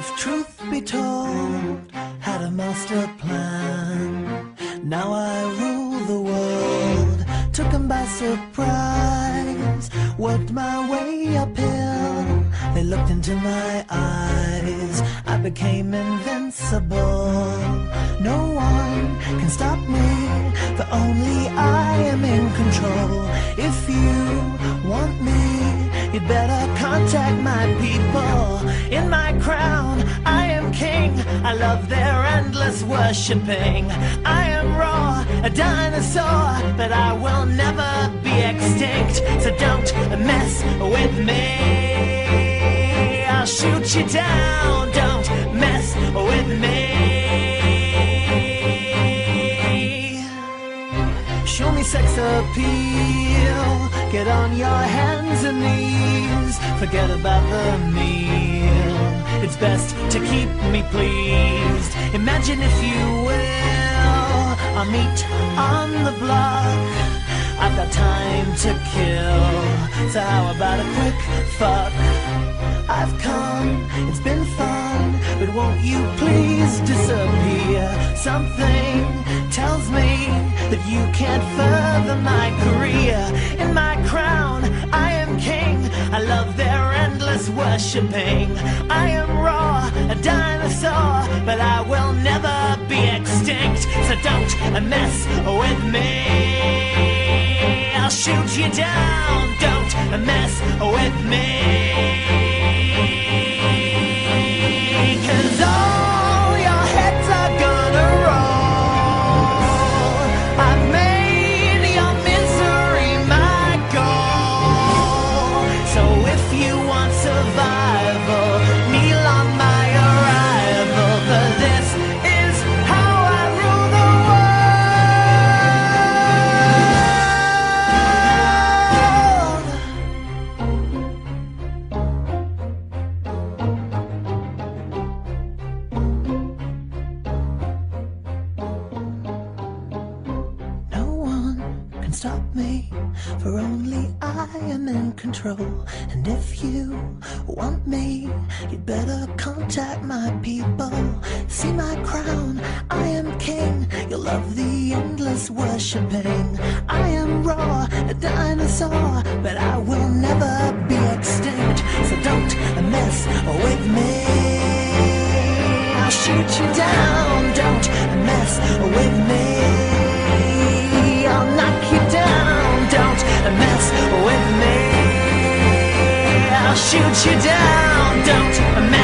If truth be told, had a master plan. Now I rule the world, took 'em by surprise. Worked my way uphill, they looked into my eyes. I became invincible. No one can stop me, for only I am in control. If you want me, you'd better contact my people. In my crown, I am king. I love their endless worshipping. I am raw, a dinosaur, but I will never be extinct. So don't mess with me. I'll shoot you down. Don't mess with me. Show me sex appeal. Get on your hands and knees. Forget about the meal. It's best to keep me pleased. Imagine, if you will, I'll meet on the block. I've got time to kill, so how about a quick fuck? I've come, it's been fun, but won't you please disappear? Something tells me that you can't further my career. In my crown, I am king. I love their endless worshipping. I am raw, a dinosaur, but I will never be extinct. So don't mess with me. I'll shoot you down. Don't mess with me. 'Cause all your heads are gonna roll. I've made your misery my goal. So if you want survival, kneel on my arrival. For this is how I rule the stop me, for only I am in control. And if you want me, you'd better contact my people. See my crown, I am king. You'll love the endless worshipping. I am raw, a dinosaur, but I will never be extinct. So don't mess with me. I'll shoot you down. Don't mess with me. I'll knock you down. Don't mess with me. I'll shoot you down. Don't mess